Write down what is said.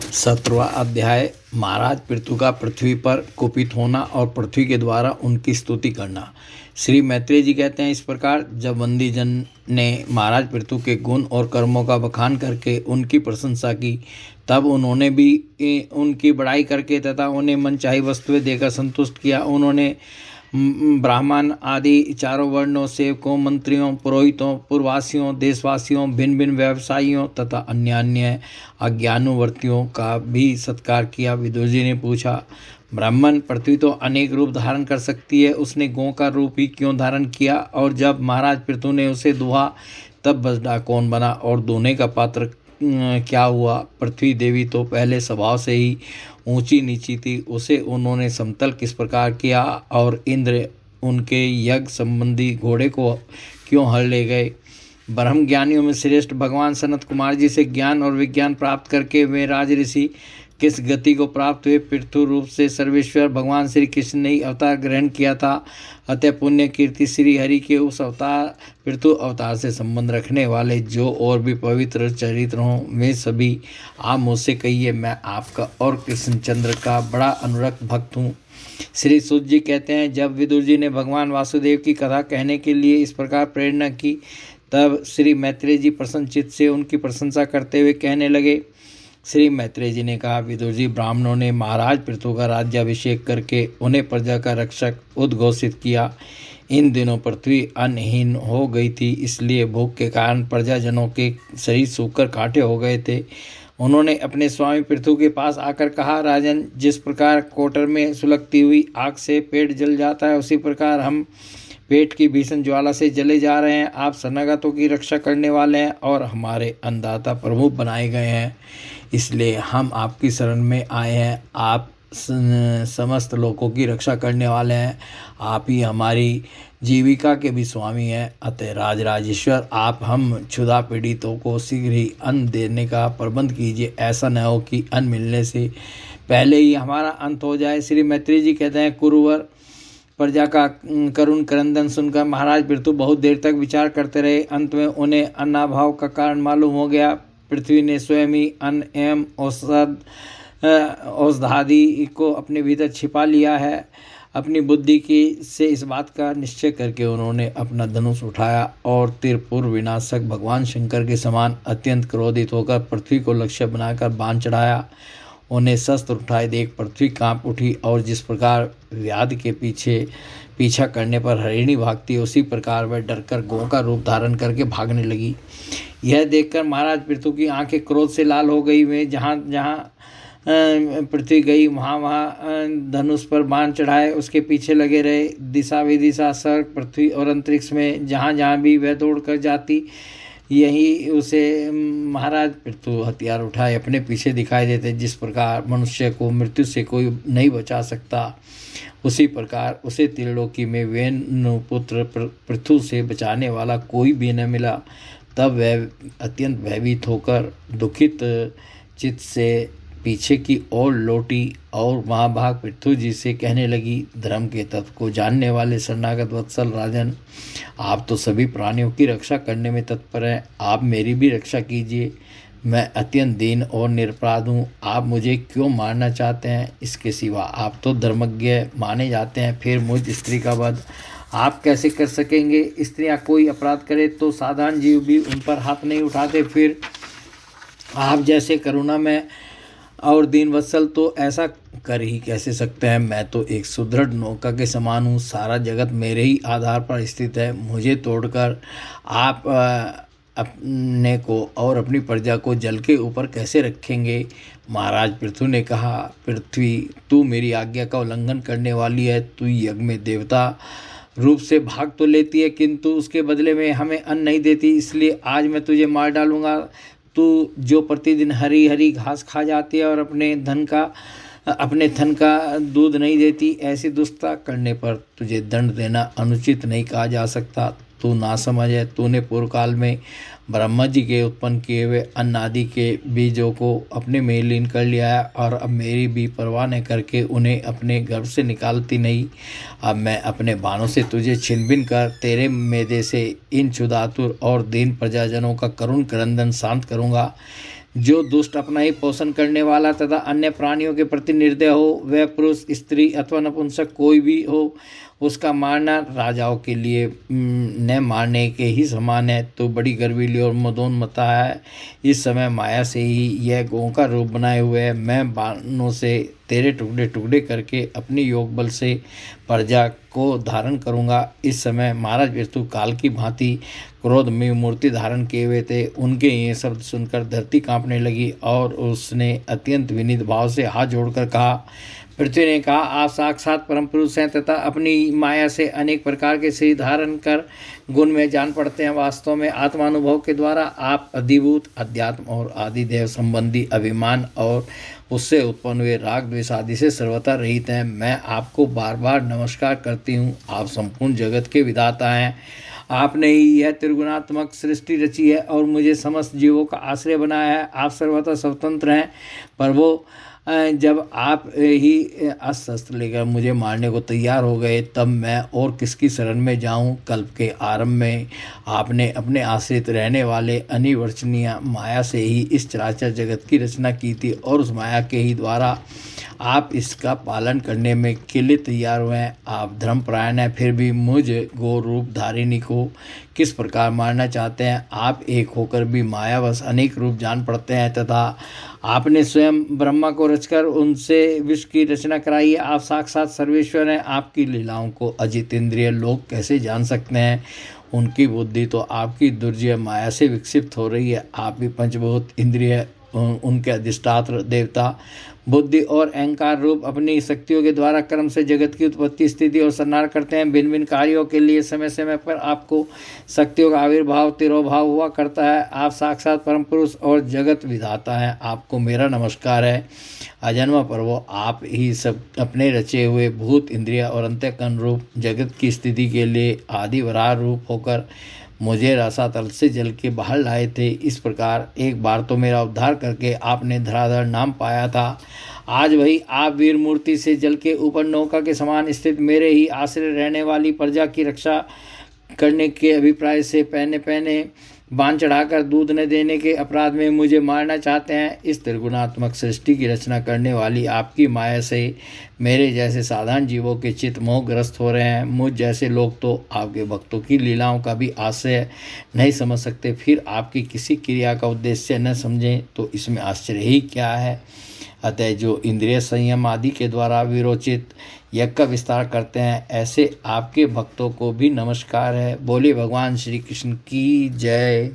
17वां अध्याय। महाराज पृथु का पृथ्वी पर कुपित होना और पृथ्वी के द्वारा उनकी स्तुति करना। श्री मैत्रेय जी कहते हैं, इस प्रकार जब वंदी जन ने महाराज पृथु के गुण और कर्मों का बखान करके उनकी प्रशंसा की, तब उन्होंने भी उनकी बड़ाई करके तथा उन्हें मनचाही वस्तुएं देकर संतुष्ट किया। उन्होंने ब्राह्मण आदि चारों वर्णों, सेवकों, मंत्रियों, पुरोहितों, पूर्ववासियों, देशवासियों, भिन्न भिन्न व्यवसायियों तथा अन्य अन्य अज्ञानुवर्तियों का भी सत्कार किया। विदुर जी ने पूछा, ब्राह्मण, पृथ्वी तो अनेक रूप धारण कर सकती है, उसने गौ का रूप ही क्यों धारण किया? और जब महाराज पृथु ने उसे दुहा तब बछड़ा कौन बना और दोने का पात्र क्या हुआ? पृथ्वी देवी तो पहले स्वभाव से ही ऊंची नीची थी, उसे उन्होंने समतल किस प्रकार किया? और इंद्र उनके यज्ञ संबंधी घोड़े को क्यों हर ले गए? ब्रह्म ज्ञानियों में श्रेष्ठ भगवान सनत कुमार जी से ज्ञान और विज्ञान प्राप्त करके वे राज ऋषि किस गति को प्राप्त हुए? पृथु रूप से सर्वेश्वर भगवान श्री कृष्ण ने ही अवतार ग्रहण किया था। अतः पुण्य कीर्ति श्री हरि के उस अवतार पृथु अवतार से संबंध रखने वाले जो और भी पवित्र चरित्र हों, वे सभी आप मुझसे कहिए। मैं आपका और कृष्णचंद्र का बड़ा अनुरक्त भक्त हूँ। श्री सूत जी कहते हैं, जब विदुर जी ने भगवान वासुदेव की कथा कहने के लिए इस प्रकार प्रेरणा की, तब श्री मैत्रेय जी प्रसन्नचित्त से उनकी प्रशंसा करते हुए कहने लगे। श्री मैत्रेय जी ने कहा, विदुर जी, ब्राह्मणों ने महाराज पृथु का राज्याभिषेक करके उन्हें प्रजा का रक्षक उद्घोषित किया। इन दिनों पृथ्वी अन्नहीन हो गई थी, इसलिए भूख के कारण प्रजाजनों के शरीर सूखकर कांटे हो गए थे। उन्होंने अपने स्वामी पृथु के पास आकर कहा, राजन, जिस प्रकार कोटर में सुलगती हुई आग से पेट जल जाता है, उसी प्रकार हम पेट की भीषण ज्वाला से जले जा रहे हैं। आप शरणागतों की रक्षा करने वाले हैं और हमारे अन्नदाता प्रमुख बनाए गए हैं, इसलिए हम आपकी शरण में आए हैं। आप समस्त लोगों की रक्षा करने वाले हैं, आप ही हमारी जीविका के भी स्वामी हैं। अतः राजराजेश्वर, आप हम क्षुधा पीड़ितों को शीघ्र ही अन्न देने का प्रबंध कीजिए। ऐसा न हो कि अन्न मिलने से पहले ही हमारा अंत हो जाए। श्री मैत्रेय जी कहते हैं, कुरुवर प्रजा का करुण क्रंदन सुनकर महाराज पृथु बहुत देर तक विचार करते रहे। अंत में उन्हें अन्नाभाव का कारण मालूम हो गया। पृथ्वी ने स्वयं ही अन्न एवं औषधादि को अपने भीतर छिपा लिया है। अपनी बुद्धि की से इस बात का निश्चय करके उन्होंने अपना धनुष उठाया और त्रिपुर विनाशक भगवान शंकर के समान अत्यंत क्रोधित होकर पृथ्वी को लक्ष्य बनाकर बाण चढ़ाया। उन्हें शस्त्र उठाए देख पृथ्वी कांप उठी और जिस प्रकार व्याध के पीछा करने पर हरिणी भागती, उसी प्रकार वह डरकर गौ का रूप धारण करके भागने लगी। यह देखकर महाराज पृथु की आंखें क्रोध से लाल हो गई। वे जहाँ जहाँ पृथ्वी गई वहाँ धनुष पर बाण चढ़ाए उसके पीछे लगे रहे। दिशा विदिशा स्वर्ग, पृथ्वी और अंतरिक्ष में जहाँ जहाँ भी वह दौड़ कर जाती, यही उसे महाराज पृथु हथियार उठाए अपने पीछे दिखाई देते। जिस प्रकार मनुष्य को मृत्यु से कोई नहीं बचा सकता, उसी प्रकार उसे त्रिलोकी में वेणुपुत्र पृथु से बचाने वाला कोई भी न मिला। तब वह अत्यंत भयभीत होकर दुखित चित्त से पीछे की ओर लौटी और महाभाग पृथु जी से कहने लगी, धर्म के तत्व को जानने वाले शरणागत वत्सल राजन, आप तो सभी प्राणियों की रक्षा करने में तत्पर हैं, आप मेरी भी रक्षा कीजिए। मैं अत्यंत दीन और निरपराध हूँ, आप मुझे क्यों मारना चाहते हैं? इसके सिवा आप तो धर्मज्ञ माने जाते हैं, फिर मुझ स्त्री का वध आप कैसे कर सकेंगे? स्त्रियाँ कोई अपराध करे तो साधारण जीव भी उन पर हाथ नहीं उठाते, फिर आप जैसे करुणा में और दीन वत्सल तो ऐसा कर ही कैसे सकते हैं? मैं तो एक सुदृढ़ नौका के समान हूँ, सारा जगत मेरे ही आधार पर स्थित है। मुझे तोड़कर आप अपने को और अपनी प्रजा को जल के ऊपर कैसे रखेंगे? महाराज पृथु ने कहा, पृथ्वी, तू मेरी आज्ञा का उल्लंघन करने वाली है। तू यज्ञ में देवता रूप से भाग तो लेती है, किंतु उसके बदले में हमें अन्न नहीं देती, इसलिए आज मैं तुझे मार डालूंगा। तू जो प्रतिदिन हरी हरी घास खा जाती है और अपने थन का दूध नहीं देती, ऐसी दुष्टता करने पर तुझे दंड देना अनुचित नहीं कहा जा सकता। तू नासमझ है। तूने पूर्व काल में ब्रह्मा जी के उत्पन्न किए हुए अन्न आदि के बीजों को अपने में लीन कर लिया है और अब मेरी भी परवाह न करके उन्हें अपने गर्भ से निकालती नहीं। अब मैं अपने बाणों से तुझे छिन-भिन कर तेरे मेदे से इन क्षुधातुर और दीन प्रजाजनों का करुण क्रंदन शांत करूँगा। जो दुष्ट अपना ही पोषण करने वाला तथा अन्य प्राणियों के प्रति निर्दय हो, वह पुरुष, स्त्री अथवा नपुंसक कोई भी हो, उसका मारना राजाओं के लिए न मारने के ही समान है। तो बड़ी गर्वीली और मदोन्मत्ता है। इस समय माया से ही यह गौ का रूप बनाए हुए है। मैं बाणों से तेरे टुकड़े टुकड़े करके अपनी योग बल से प्रजा को धारण करूंगा। इस समय महाराज पृथु काल की भांति क्रोध में मूर्ति धारण किए हुए थे। उनके ये शब्द सुनकर धरती कांपने लगी और उसने अत्यंत विनीत भाव से हाथ जोड़कर कहा। पृथ्वी ने कहा, आप साक्षात परम पुरुष हैं तथा अपनी माया से अनेक प्रकार के शरीर धारण कर गुण में जान पड़ते हैं। वास्तव में आत्मानुभव के द्वारा आप अधिभूत, अध्यात्म और आदिदेव संबंधी अभिमान और उससे उत्पन्न हुए राग द्वेष आदि से सर्वथा रहित हैं। मैं आपको बार बार नमस्कार करती हूँ। आप संपूर्ण जगत के विधाता हैं। आपने ही यह त्रिगुणात्मक सृष्टि रची है और मुझे समस्त जीवों का आश्रय बनाया है। आप सर्वथा स्वतंत्र हैं। पर वो जब आप ही अस्त्र शस्त्र लेकर मुझे मारने को तैयार हो गए, तब मैं और किसकी शरण में जाऊं। कल्प के आरंभ में आपने अपने आश्रित रहने वाले अनिवर्चनीय माया से ही इस चराचर जगत की रचना की थी और उस माया के ही द्वारा आप इसका पालन करने में के लिए तैयार हुए हैं। आप धर्मपरायण हैं, फिर भी मुझ गो रूप धारिणी को किस प्रकार मारना चाहते हैं। आप एक होकर भी मायावश अनेक रूप जान पड़ते हैं तथा आपने स्वयं ब्रह्मा को रचकर उनसे विश्व की रचना कराई है। आप साक्षात सर्वेश्वर हैं। आपकी लीलाओं को अजित इंद्रिय लोग कैसे जान सकते हैं। उनकी बुद्धि तो आपकी दुर्जय माया से विकसित हो रही है। आप भी पंचभूत इंद्रिय उनके अधिष्ठात्र देवता बुद्धि और अहंकार रूप अपनी शक्तियों के द्वारा कर्म से जगत की उत्पत्ति, स्थिति और संहार करते हैं। भिन्न भिन्न कार्यों के लिए समय समय पर आपको शक्तियों का आविर्भाव तिरोभाव हुआ करता है। आप साक्षात परम पुरुष और जगत विधाता हैं। आपको मेरा नमस्कार है। अजन्मा प्रभु, आप ही सब अपने रचे हुए भूत, इंद्रिय और अंतःकरण रूप जगत की स्थिति के लिए आदि वराह रूप होकर मुझे रसातल से जल के बाहर लाए थे। इस प्रकार एक बार तो मेरा उद्धार करके आपने धराधर नाम पाया था। आज वही आप वीर मूर्ति से जल के ऊपर नौका के समान स्थित मेरे ही आश्रय रहने वाली प्रजा की रक्षा करने के अभिप्राय से पहने पहने बांध चढ़ाकर दूध न देने के अपराध में मुझे मारना चाहते हैं। इस त्रिगुणात्मक सृष्टि की रचना करने वाली आपकी माया से मेरे जैसे साधारण जीवों के चित्त मोहग्रस्त हो रहे हैं। मुझ जैसे लोग तो आपके भक्तों की लीलाओं का भी आशय नहीं समझ सकते। फिर आपकी किसी क्रिया का उद्देश्य न समझें तो इसमें आश्चर्य ही क्या है। अतः जो इंद्रिय संयम आदि के द्वारा विरोचित यज्ञ का विस्तार करते हैं, ऐसे आपके भक्तों को भी नमस्कार है। बोले भगवान श्री कृष्ण की जय।